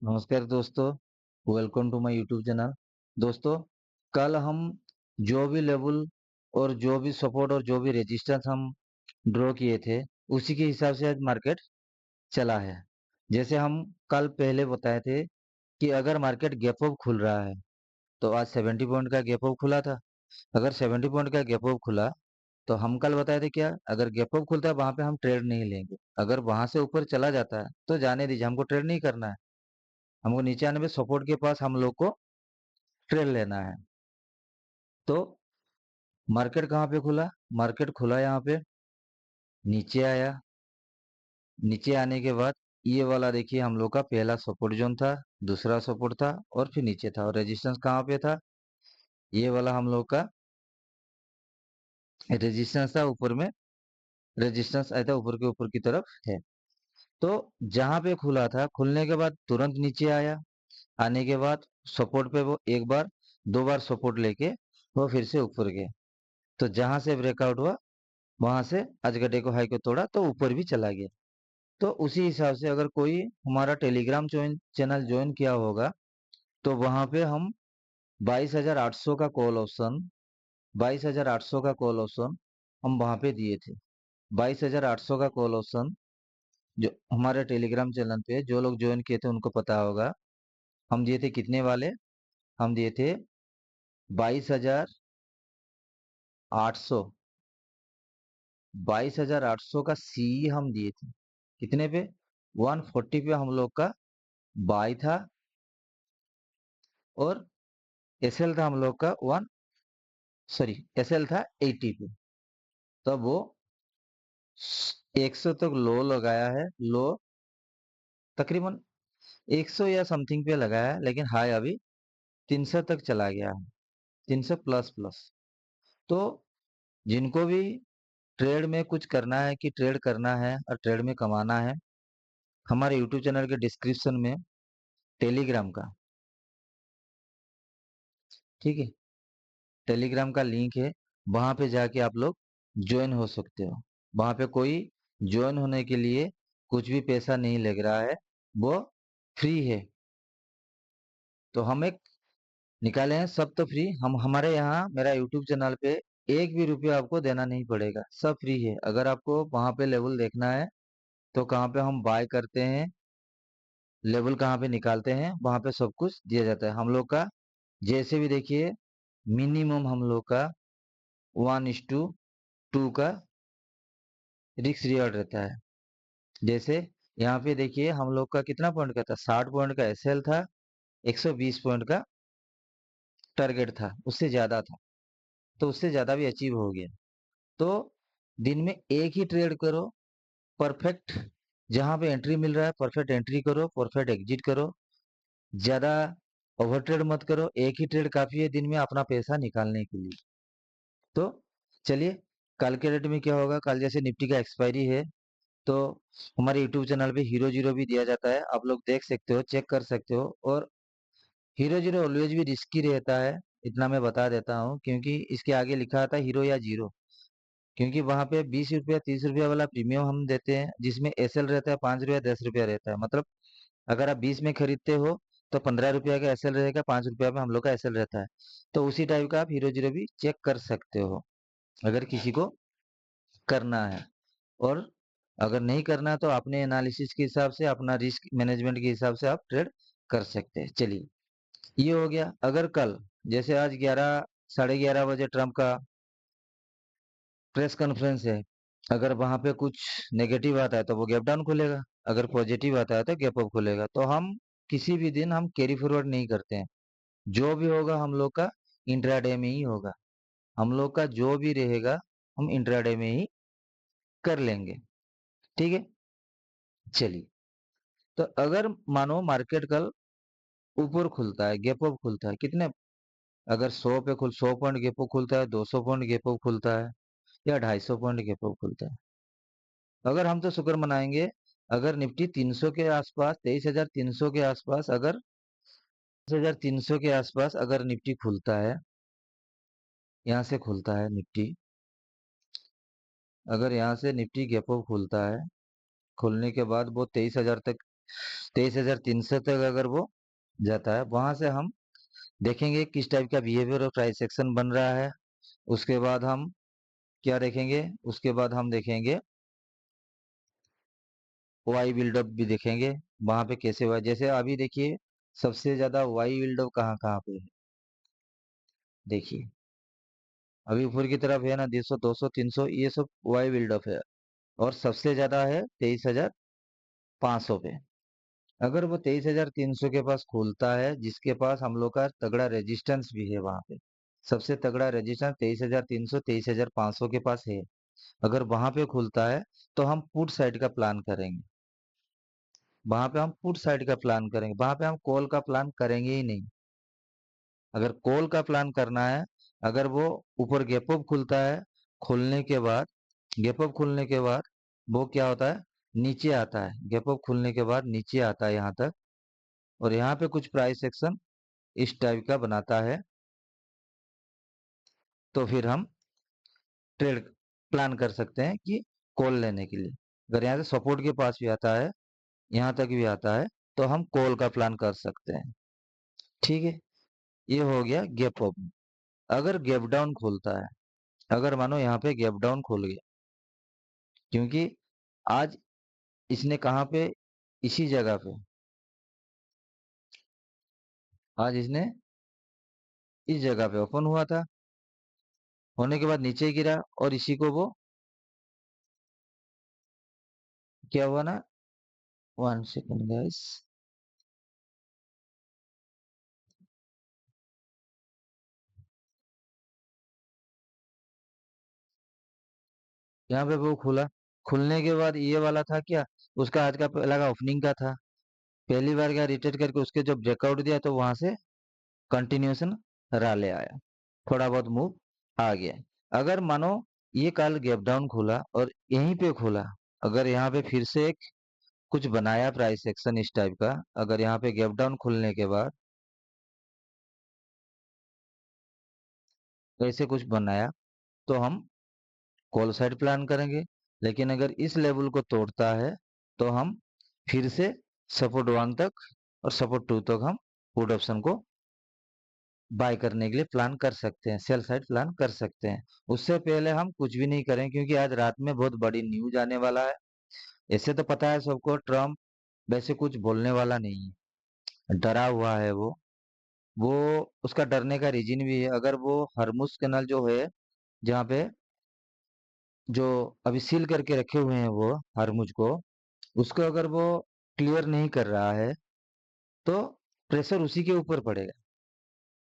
नमस्कार दोस्तों। Welcome to my YouTube channel. दोस्तों, कल हम जो भी लेवल और जो भी सपोर्ट और जो भी रेजिस्टेंस हम ड्रॉ किए थे, उसी के हिसाब से आज मार्केट चला है। जैसे हम कल पहले बताए थे कि अगर मार्केट गैप अप खुल रहा है तो आज 70 पॉइंट का गैप अप खुला था। अगर 70 पॉइंट का गैप अप खुला तो हम कल बताए थे क्या, अगर गैप अप खुलता है वहां पे हम ट्रेड नहीं लेंगे। अगर वहां से ऊपर चला जाता है तो जाने दीजिए, हमको ट्रेड नहीं करना है। हमको नीचे आने पे सपोर्ट के पास हम लोग को ट्रेड लेना है। तो मार्केट कहाँ पे खुला? मार्केट खुला यहाँ पे, नीचे आया। नीचे आने के बाद ये वाला देखिए, हम लोग का पहला सपोर्ट जोन था, दूसरा सपोर्ट था और फिर नीचे था। और रेजिस्टेंस कहाँ पे था? ये वाला हम लोग का रेजिस्टेंस था। ऊपर में रेजिस्टेंस आया था, ऊपर के ऊपर की तरफ है। तो जहां पे खुला था, खुलने के बाद तुरंत नीचे आया। आने के बाद सपोर्ट पे वो एक बार दो बार सपोर्ट लेके वो फिर से ऊपर गए। तो जहां से ब्रेकआउट हुआ वहां से आज घटे को हाई को तोड़ा तो ऊपर भी चला गया। तो उसी हिसाब से अगर कोई हमारा टेलीग्राम चैनल ज्वाइन किया होगा तो वहां पे हम 22,800 का कॉल ऑप्शन 22,800 का कॉल ऑप्शन हम वहां पे दिए थे। 22,800 का कॉल ऑप्शन जो हमारे टेलीग्राम चैनल पे जो लोग ज्वाइन किए थे उनको पता होगा। हम दिए थे कितने वाले? हम दिए थे 22,800। 22,800 का सी हम दिए थे। कितने पे? 140 पे हम लोग का बाई था। और एसएल था हम लोग का वन सॉरी एसएल था 80 पे। तब वो 100 तक लो लगाया है। लो तकरीबन 100 या समथिंग पे लगाया है, लेकिन हाई अभी 300 तक चला गया है। 300 प्लस प्लस। तो जिनको भी ट्रेड में कुछ करना है कि ट्रेड करना है और ट्रेड में कमाना है, हमारे यूट्यूब चैनल के डिस्क्रिप्शन में टेलीग्राम का, ठीक है, टेलीग्राम का लिंक है। वहां पे जाके आप लोग ज्वाइन हो सकते हो। वहां पे कोई ज्वाइन होने के लिए कुछ भी पैसा नहीं लग रहा है, वो फ्री है। तो हम एक निकाले हैं, सब तो फ्री। हम हमारे यहाँ मेरा यूट्यूब चैनल पे एक भी रुपया आपको देना नहीं पड़ेगा, सब फ्री है। अगर आपको वहां पे लेवल देखना है तो कहाँ पे हम बाय करते हैं, लेवल कहाँ पे निकालते हैं, वहां पे सब कुछ दिया जाता है हम लोग का। जैसे भी देखिए, मिनिमम हम लोग का 1:2 का रिस्क रिवॉर्ड रहता है। जैसे यहाँ पे देखिए, हम लोग का कितना पॉइंट का था? 60 पॉइंट का एसएल था, 120 पॉइंट का टारगेट था, उससे ज्यादा था। तो उससे ज्यादा भी अचीव हो गया। तो दिन में एक ही ट्रेड करो, परफेक्ट। जहां पे एंट्री मिल रहा है परफेक्ट एंट्री करो, परफेक्ट एग्जिट करो। ज्यादा ओवर ट्रेड मत करो, एक ही ट्रेड काफी है दिन में अपना पैसा निकालने के लिए। तो चलिए, कल के डेट में क्या होगा? कल जैसे निफ्टी का एक्सपायरी है, तो हमारे यूट्यूब चैनल पे हीरो जीरो भी दिया जाता है, आप लोग देख सकते हो, चेक कर सकते हो। और हीरो जीरो ऑलवेज भी रिस्की रहता है, इतना मैं बता देता हूँ, क्योंकि इसके आगे लिखा आता है हीरो या जीरो। क्योंकि वहां पे 20 रुपया 30 रुपया वाला प्रीमियम हम देते हैं, जिसमें एसएल रहता है 5 रुपया 10 रुपया रहता है। मतलब अगर आप 20 में खरीदते हो तो 15 रुपया का एसएल रहेगा, 5 रुपया में हम लोग का एसएल रहता है। तो उसी टाइप का आप हीरो जीरो भी चेक कर सकते हो, अगर किसी को करना है। और अगर नहीं करना है तो अपने एनालिसिस के हिसाब से, अपना रिस्क मैनेजमेंट के हिसाब से आप ट्रेड कर सकते हैं। चलिए, ये हो गया। अगर कल जैसे आज 11 साढ़े 11 बजे ट्रम्प का प्रेस कॉन्फ्रेंस है, अगर वहां पे कुछ नेगेटिव आता है तो वो गैप डाउन खुलेगा, अगर पॉजिटिव आता है तो गैप अप खुलेगा। तो हम किसी भी दिन हम कैरी फॉरवर्ड नहीं करते हैं। जो भी होगा हम लोग का इंट्राडे में ही होगा। हम लोग का जो भी रहेगा हम इंट्राडे में ही कर लेंगे। ठीक है, चलिए। तो अगर मानो मार्केट कल ऊपर खुलता है, गैप अप खुलता है, कितने? अगर 100 पे 100 पॉइंट गैप अप खुलता है, 200 पॉइंट गैप अप खुलता है, या 250 पॉइंट गैप अप खुलता है, अगर हम तो शुक्र मनाएंगे। अगर निफ्टी 300 के आसपास, 23,300 के आसपास, अगर 2300 के आसपास अगर निफ्टी खुलता है, यहाँ से खुलता है निफ्टी, अगर यहाँ से निफ्टी गैप अप खुलता है, खुलने के बाद वो 23,000 तक 23,300 तक अगर वो जाता है, वहां से हम देखेंगे किस टाइप का बिहेवियर और प्राइस एक्शन बन रहा है। उसके बाद हम क्या देखेंगे, उसके बाद हम देखेंगे वाई बिल्डअप भी देखेंगे, वहां पे कैसे हुआ। जैसे अभी देखिए सबसे ज्यादा वाई बिल्डअप कहाँ कहाँ पे है, देखिए अभी ऊपर की तरफ है ना 150, 200, 300, ये सब वाई बिल्डअप है। और सबसे ज्यादा है 23,500 पे। अगर वो 23,300 के पास खुलता है, जिसके पास हम लोग का तगड़ा रेजिस्टेंस भी है, वहां पे सबसे तगड़ा रेजिस्टेंस 23,300, 23,500 के पास है। अगर वहां पे खुलता है तो हम पुट साइड का प्लान करेंगे, वहां पे हम पुट साइड का प्लान करेंगे, वहां पे हम कॉल का प्लान करेंगे ही नहीं। अगर कॉल का प्लान करना है, अगर वो ऊपर गैप अप खुलता है, खुलने के बाद गैप अप खुलने के बाद वो क्या होता है, नीचे आता है, गैप अप खुलने के बाद नीचे आता है यहाँ तक, और यहाँ पे कुछ प्राइस एक्शन इस टाइप का बनाता है, तो फिर हम ट्रेड प्लान कर सकते हैं कि कॉल लेने के लिए। अगर यहाँ से सपोर्ट के पास भी आता है, यहाँ तक भी आता है, तो हम कॉल का प्लान कर सकते हैं। ठीक है, ये हो गया गैप अप। अगर गैप डाउन खुलता है, अगर मानो यहाँ पे गैप डाउन खुल गया, क्योंकि आज इसने कहाँ पे, इसी जगह पे आज इसने इस जगह पे ओपन हुआ था, होने के बाद नीचे गिरा, और इसी को वो क्या हुआ ना, 1 सेकेंड गाइस, यहाँ पे वो खुला, खुलने के बाद ये वाला था क्या, उसका आज का पहला का ओपनिंग का था, पहली बार क्या रिटेट करके उसके जो ब्रेकआउट दिया तो वहां से कंटिन्यूएशन रहा ले आया, थोड़ा बहुत मूव आ गया। अगर मानो ये कल गैप डाउन खुला और यहीं पे खुला, अगर यहाँ पे फिर से एक कुछ बनाया प्राइस एक्शन इस टाइप का, अगर यहाँ पे गैप डाउन खुलने के बाद ऐसे कुछ बनाया, तो हम कॉल साइड प्लान करेंगे। लेकिन अगर इस लेवल को तोड़ता है, तो हम फिर से सपोर्ट 1 तक और सपोर्ट 2 तक हम पुट ऑप्शन को बाय करने के लिए प्लान कर सकते हैं, सेल साइड प्लान कर सकते हैं। उससे पहले हम कुछ भी नहीं करें, क्योंकि आज रात में बहुत बड़ी न्यूज आने वाला है। ऐसे तो पता है सबको ट्रम्प वैसे कुछ बोलने वाला नहीं है, डरा हुआ है वो उसका डरने का रीजन भी है। अगर वो हरमुज कैनाल जो है, जहाँ पे जो अभी सील करके रखे हुए हैं वो हरमुज को, उसको अगर वो क्लियर नहीं कर रहा है, तो प्रेशर उसी के ऊपर पड़ेगा।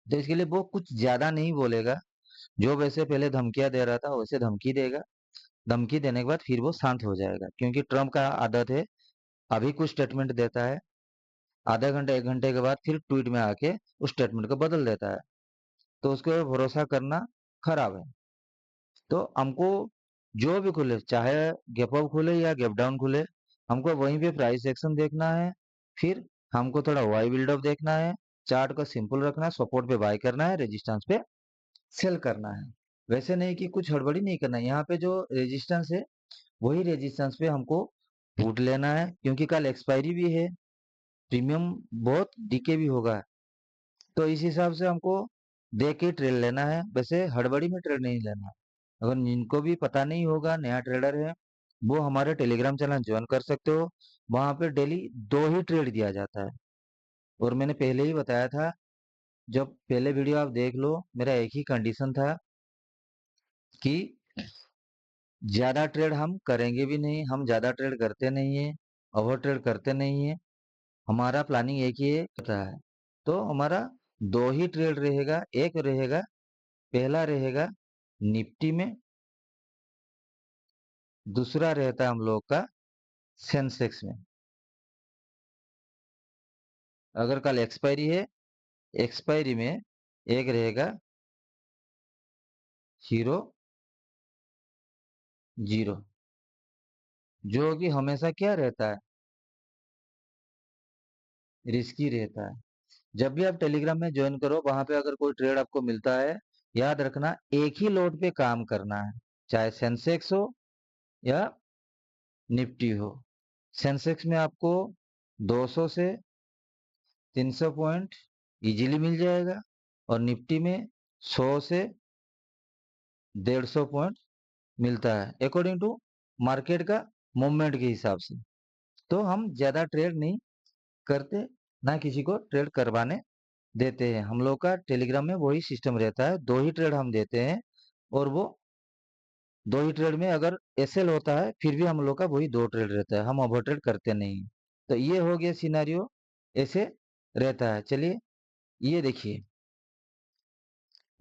तो इसके लिए वो कुछ ज्यादा नहीं बोलेगा, जो वैसे पहले धमकियां दे रहा था वैसे धमकी देगा, धमकी देने के बाद फिर वो शांत हो जाएगा। क्योंकि ट्रम्प का आदत है, अभी कुछ स्टेटमेंट देता है, आधा घंटा 1 घंटे के बाद फिर ट्वीट में आके उस स्टेटमेंट को बदल देता है। तो उसके ऊपर भरोसा करना खराब है। तो हमको जो भी खुले, चाहे गैप अप खुले या गैप डाउन खुले, हमको वहीं पे प्राइस एक्शन देखना है। फिर हमको थोड़ा वाई बिल्डअप देखना है, चार्ट को सिंपल रखना है, सपोर्ट पे बाय करना है, रेजिस्टेंस पे सेल करना है। वैसे नहीं कि कुछ हड़बड़ी नहीं करना है। यहाँ पे जो रेजिस्टेंस है, वही रेजिस्टेंस पे हमको पुट लेना है, क्योंकि कल एक्सपायरी भी है, प्रीमियम बहुत डीके भी होगा। तो इस हिसाब से हमको देख के ट्रेड लेना है, वैसे हड़बड़ी में ट्रेड नहीं लेना है। अगर जिनको भी पता नहीं होगा, नया ट्रेडर है, वो हमारे टेलीग्राम चैनल ज्वाइन कर सकते हो। वहां पे डेली 2 ही ट्रेड दिया जाता है। और मैंने पहले ही बताया था, जब पहले वीडियो आप देख लो, मेरा एक ही कंडीशन था कि ज्यादा ट्रेड हम करेंगे भी नहीं, हम ज्यादा ट्रेड करते नहीं है, ओवर ट्रेड करते नहीं है, हमारा प्लानिंग एक ही है होता है। तो हमारा 2 ही ट्रेड रहेगा, एक रहेगा, पहला रहेगा निफ्टी में, दूसरा रहता है हम लोग का सेंसेक्स में। अगर कल एक्सपायरी है, एक्सपायरी में एक रहेगा हीरो जीरो, जो कि हमेशा क्या रहता है, रिस्की रहता है। जब भी आप टेलीग्राम में ज्वाइन करो, वहां पे अगर कोई ट्रेड आपको मिलता है, याद रखना एक ही लोड पे काम करना है, चाहे सेंसेक्स हो या निफ्टी हो। सेंसेक्स में आपको 200 से 300 पॉइंट इजीली मिल जाएगा, और निफ्टी में 100 से 150 पॉइंट मिलता है अकॉर्डिंग टू मार्केट का मूवमेंट के हिसाब से। तो हम ज्यादा ट्रेड नहीं करते, ना किसी को ट्रेड करवाने देते हैं। हम लोग का टेलीग्राम में वही सिस्टम रहता है, 2 ही ट्रेड हम देते हैं, और वो 2 ही ट्रेड में अगर एसएल होता है फिर भी हम लोग का वही 2 ट्रेड रहता है, हम ओवर ट्रेड करते नहीं हैं। तो ये हो गया सिनेरियो, ऐसे रहता है। चलिए ये देखिए,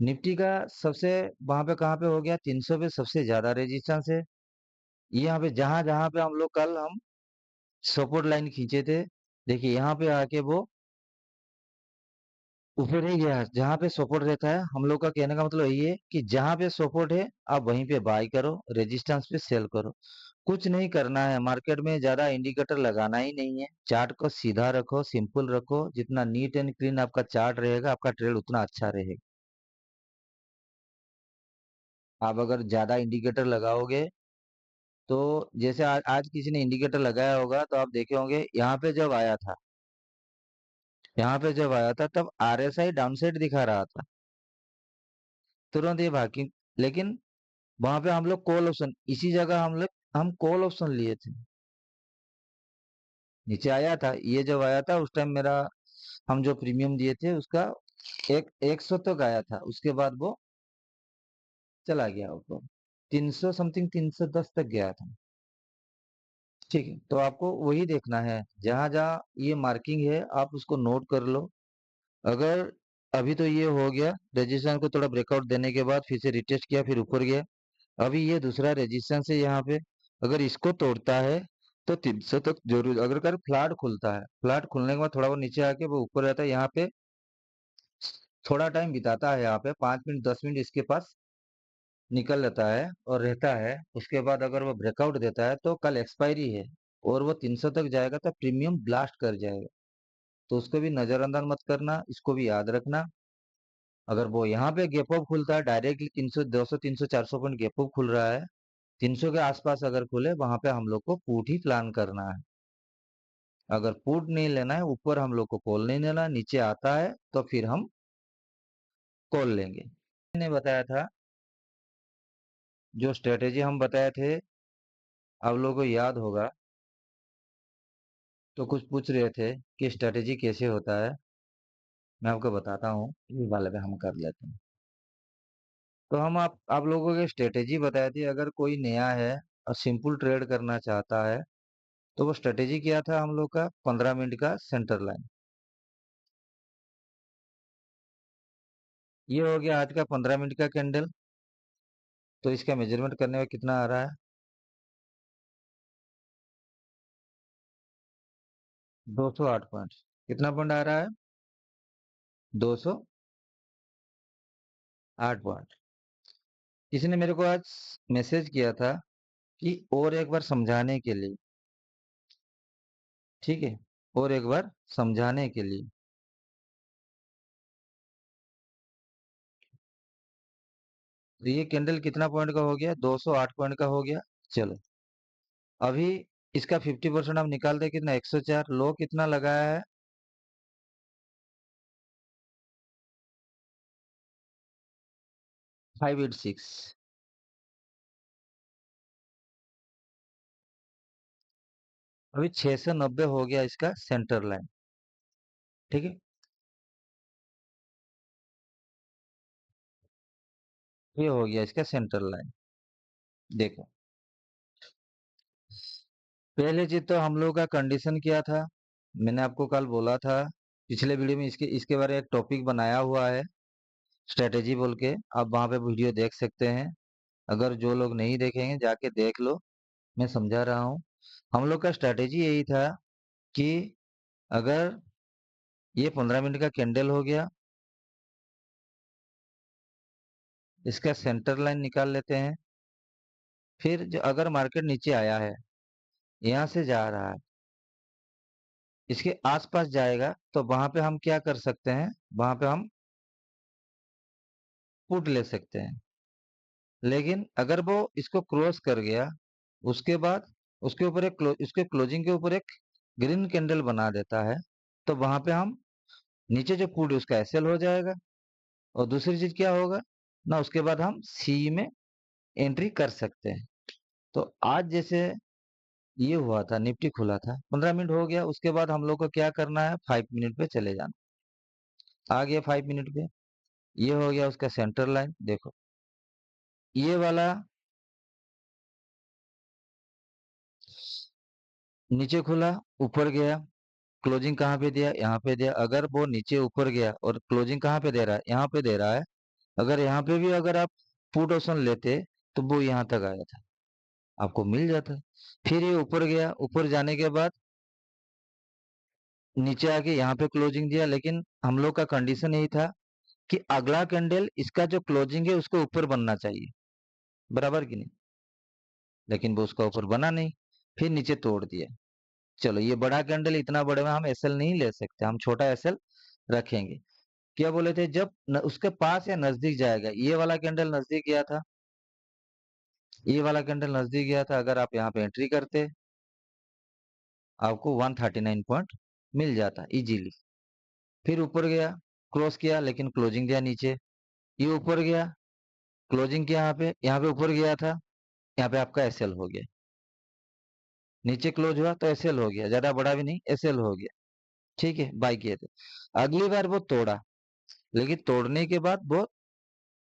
निफ्टी का सबसे वहां पे कहाँ पे हो गया, 300 पे सबसे ज्यादा रेजिस्टेंस है। यहाँ पे जहां जहां पे हम लोग कल हम सपोर्ट लाइन खींचे थे, देखिए यहाँ पे आके वो ऊपर ही गया। जहां पे सपोर्ट रहता है, हम लोग का कहने का मतलब यही है कि जहां पे सपोर्ट है आप वहीं पे बाय करो, रेजिस्टेंस पे सेल करो। कुछ नहीं करना है, मार्केट में ज्यादा इंडिकेटर लगाना ही नहीं है। चार्ट को सीधा रखो, सिंपल रखो, जितना नीट एंड क्लीन आपका चार्ट रहेगा आपका ट्रेड उतना अच्छा रहेगा। आप अगर ज्यादा इंडिकेटर लगाओगे तो जैसे आज किसी ने इंडिकेटर लगाया होगा तो आप देखे होंगे, यहाँ पे जब आया था तब आरएसआई डाउनसाइड दिखा रहा था, तुरंत ये भागी। लेकिन वहां पे हम लोग कॉल ऑप्शन, इसी जगह हम कॉल ऑप्शन लिए थे, नीचे आया था। ये जब आया था उस टाइम मेरा, हम जो प्रीमियम दिए थे उसका 100 तक आया था, उसके बाद वो चला गया ऊपर, 300 समथिंग 310 तक गया था। ठीक है, तो आपको वही देखना है, जहां जहां ये मार्किंग है आप उसको नोट कर लो। अगर अभी तो ये हो गया, रेजिस्टेंस को थोड़ा ब्रेकआउट देने के बाद फिर से रिटेस्ट किया, फिर ऊपर गया। अभी ये दूसरा रेजिस्टेंस है यहाँ पे, अगर इसको तोड़ता है तो 300 तक जरूर, अगर कर फ्लैट खुलता है, फ्लैट खुलने के बाद थोड़ा वो नीचे आके वो ऊपर रहता है, यहाँ पे थोड़ा टाइम बिताता है, यहाँ पे 5 मिनट 10 मिनट इसके पास निकल लेता है और रहता है। उसके बाद अगर वो ब्रेकआउट देता है तो कल एक्सपायरी है, और वो 300 तक जाएगा तो प्रीमियम ब्लास्ट कर जाएगा। तो उसको भी नजरअंदाज मत करना, इसको भी याद रखना। अगर वो यहाँ पे गैप अप खुलता है डायरेक्टली 300 200 300 400 पॉइंट गैप अप खुल रहा है, 300 के आसपास अगर खुले वहां पे हम लोग को पुट ही प्लान करना है। अगर पुट नहीं लेना है, ऊपर हम लोग को कॉल नहीं लेना, नीचे आता है तो फिर हम कॉल लेंगे। मैंने बताया था, जो स्ट्रेटेजी हम बताए थे, आप लोगों को याद होगा। तो कुछ पूछ रहे थे कि स्ट्रेटेजी कैसे होता है, मैं आपको बताता हूँ, इस वाले पे हम कर लेते हैं। तो हम आप लोगों को स्ट्रेटेजी बताई थी, अगर कोई नया है और सिंपल ट्रेड करना चाहता है तो वो स्ट्रेटेजी क्या था हम लोग का, 15 मिनट का सेंटर लाइन। ये हो गया आज का 15 मिनट का कैंडल। तो इसका मेजरमेंट करने में कितना आ रहा है, 208 पॉइंट। कितना पॉइंट आ रहा है, 208 पॉइंट। किसी ने मेरे को आज मैसेज किया था कि और एक बार समझाने के लिए, ठीक है, और एक बार समझाने के लिए। तो ये कैंडल कितना पॉइंट का हो गया, 208 पॉइंट का हो गया। चलो अभी इसका 50% हम निकाल दे, कितना 104। लो कितना लगाया है, 586। अभी 690 हो गया इसका सेंटर लाइन, ठीक है। ये हो गया इसका सेंटर लाइन। देखो पहले चीज तो हम लोग का कंडीशन क्या था, मैंने आपको कल बोला था पिछले वीडियो में, इसके इसके बारे में एक टॉपिक बनाया हुआ है, स्ट्रेटेजी बोल के, आप वहां पे वीडियो देख सकते हैं। अगर जो लोग नहीं देखेंगे जाके देख लो, मैं समझा रहा हूँ। हम लोग का स्ट्रेटेजी यही था कि अगर ये 15 मिनट का कैंडल हो गया, इसका सेंटर लाइन निकाल लेते हैं। फिर जो अगर मार्केट नीचे आया है, यहाँ से जा रहा है, इसके आसपास जाएगा, तो वहां पे हम क्या कर सकते हैं, वहां पे हम पुट ले सकते हैं। लेकिन अगर वो इसको क्रॉस कर गया, उसके बाद उसके ऊपर उसके क्लोजिंग के ऊपर एक ग्रीन कैंडल बना देता है, तो वहां पे हम नीचे जो पुट उसका एसएल हो जाएगा, और दूसरी चीज क्या होगा ना, उसके बाद हम सी में एंट्री कर सकते हैं। तो आज जैसे ये हुआ था, निफ्टी खुला था, 15 मिनट हो गया, उसके बाद हम लोग को क्या करना है, 5 मिनट पे चले जाना। आ गया 5 मिनट पे, ये हो गया उसका सेंटर लाइन। देखो ये वाला नीचे खुला, ऊपर गया, क्लोजिंग कहाँ पे दिया, यहाँ पे दिया। अगर वो नीचे ऊपर गया और क्लोजिंग कहाँ पे दे रहा है, यहाँ पे दे रहा है, अगर यहाँ पे भी अगर आप पुट ऑप्शन लेते तो वो यहाँ तक आया था, आपको मिल जाता। फिर ये ऊपर गया, ऊपर जाने के बाद नीचे आके यहाँ पे क्लोजिंग दिया, लेकिन हम लोग का कंडीशन यही था कि अगला कैंडल इसका जो क्लोजिंग है उसको ऊपर बनना चाहिए, बराबर कि नहीं, लेकिन वो उसका ऊपर बना नहीं, फिर नीचे तोड़ दिया। चलो ये बड़ा कैंडल, इतना बड़े में हम एसएल नहीं ले सकते, हम छोटा एसएल रखेंगे। क्या बोले थे, जब उसके पास या नजदीक जाएगा, ये वाला कैंडल नजदीक गया था, ये वाला कैंडल नजदीक गया था, अगर आप यहाँ पे एंट्री करते आपको 139 पॉइंट मिल जाता इजीली। फिर ऊपर गया, क्रॉस किया, लेकिन क्लोजिंग दिया नीचे। ये ऊपर गया, क्लोजिंग किया, यहाँ पे ऊपर गया था, यहाँ पे आपका एसएल हो गया। नीचे क्लोज हुआ तो एसएल हो गया, ज्यादा बड़ा भी नहीं, एसएल हो गया। ठीक है, बाय किए थे। अगली बार वो तोड़ा, लेकिन तोड़ने के बाद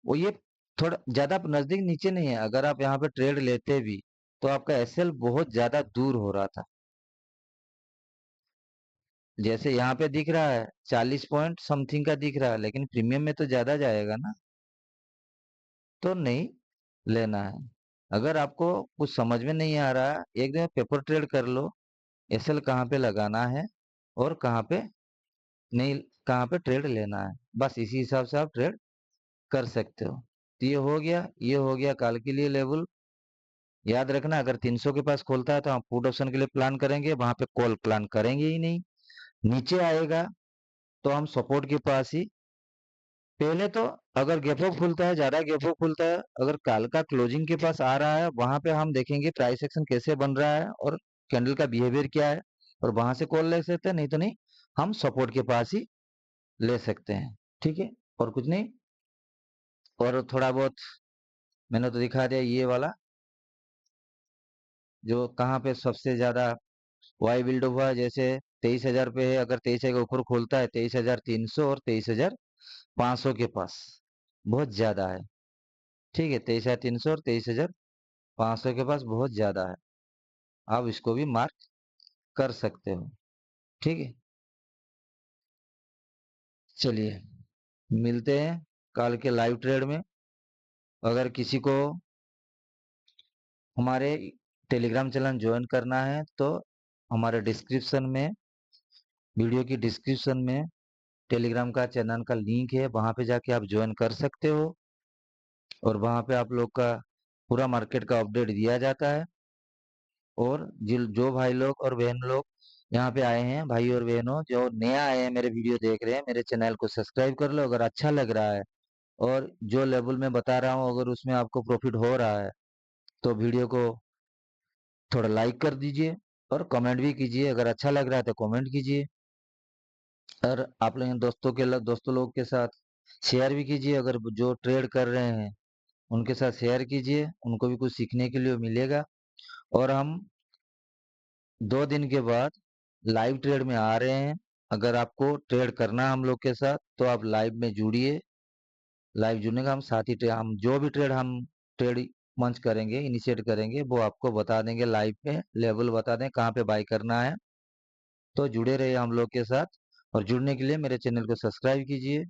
वो ये थोड़ा ज्यादा नजदीक नीचे नहीं है, अगर आप यहाँ पे ट्रेड लेते भी तो आपका एसएल बहुत ज्यादा दूर हो रहा था। जैसे यहाँ पे दिख रहा है 40 पॉइंट समथिंग का दिख रहा है, लेकिन प्रीमियम में तो ज्यादा जाएगा ना, तो नहीं लेना है। अगर आपको कुछ समझ में नहीं आ रहा, एक दिन पेपर ट्रेड कर लो, एसएल कहाँ पे लगाना है और कहाँ पे नहीं, कहाँ पे ट्रेड लेना है, बस इसी हिसाब से आप ट्रेड कर सकते हो। तो ये हो गया, ये हो गया काल के लिए लेवल। याद रखना, अगर 300 के पास खोलता है तो हम पुट ऑप्शन के लिए प्लान करेंगे, वहां पे कॉल प्लान करेंगे ही नहीं। नीचे आएगा तो हम सपोर्ट के पास ही पहले तो, अगर गैप अप खुलता है, ज्यादा गैप अप खुलता है, अगर काल का क्लोजिंग के पास आ रहा है, वहां पे हम देखेंगे प्राइस एक्शन कैसे बन रहा है और कैंडल का बिहेवियर क्या है, और वहां से कॉल ले सकते हैं, नहीं तो नहीं हम सपोर्ट के पास ही ले सकते हैं। ठीक है, और कुछ नहीं। और थोड़ा बहुत मैंने तो दिखा दिया, ये वाला जो कहाँ पे सबसे ज्यादा वाई बिल्ड हुआ है, जैसे 23,000 पे है, अगर 23,000 के ऊपर खोलता है, 23,300 और 23,500 के पास बहुत ज्यादा है। ठीक है, 23,300 और 23,500 के पास बहुत ज्यादा है, आप इसको भी मार्क कर सकते हो। ठीक है, चलिए मिलते हैं कल के लाइव ट्रेड में। अगर किसी को हमारे टेलीग्राम चैनल ज्वाइन करना है तो हमारे डिस्क्रिप्शन में, वीडियो की डिस्क्रिप्शन में टेलीग्राम का चैनल का लिंक है, वहां पे जाके आप ज्वाइन कर सकते हो, और वहां पे आप लोग का पूरा मार्केट का अपडेट दिया जाता है। और जो भाई लोग और बहन लोग यहाँ पे आए हैं, भाई और बहनों जो नया आए हैं, मेरे वीडियो देख रहे हैं, मेरे चैनल को सब्सक्राइब कर लो अगर अच्छा लग रहा है, और जो लेवल में बता रहा हूँ अगर उसमें आपको प्रॉफिट हो रहा है तो वीडियो को थोड़ा लाइक कर दीजिए, और कमेंट भी कीजिए, अगर अच्छा लग रहा है तो कमेंट कीजिए, और आप लोग दोस्तों लोग के साथ शेयर भी कीजिए, अगर जो ट्रेड कर रहे हैं उनके साथ शेयर कीजिए, उनको भी कुछ सीखने के लिए मिलेगा। और हम 2 दिन के बाद लाइव ट्रेड में आ रहे हैं, अगर आपको ट्रेड करना है हम लोग के साथ तो आप लाइव में जुड़िए। लाइव जुड़ने का हम साथ ही हम जो भी ट्रेड मंच करेंगे, इनिशिएट करेंगे, वो आपको बता देंगे, लाइव पे लेवल बता दें कहाँ पे बाय करना है। तो जुड़े रहिए हम लोग के साथ, और जुड़ने के लिए मेरे चैनल को सब्सक्राइब कीजिए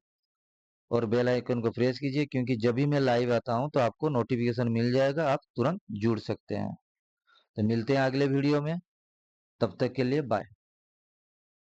और बेल आइकन को प्रेस कीजिए, क्योंकि जब भी मैं लाइव आता हूं तो आपको नोटिफिकेशन मिल जाएगा, आप तुरंत जुड़ सकते हैं। तो मिलते हैं अगले वीडियो में, तब तक के लिए बाय।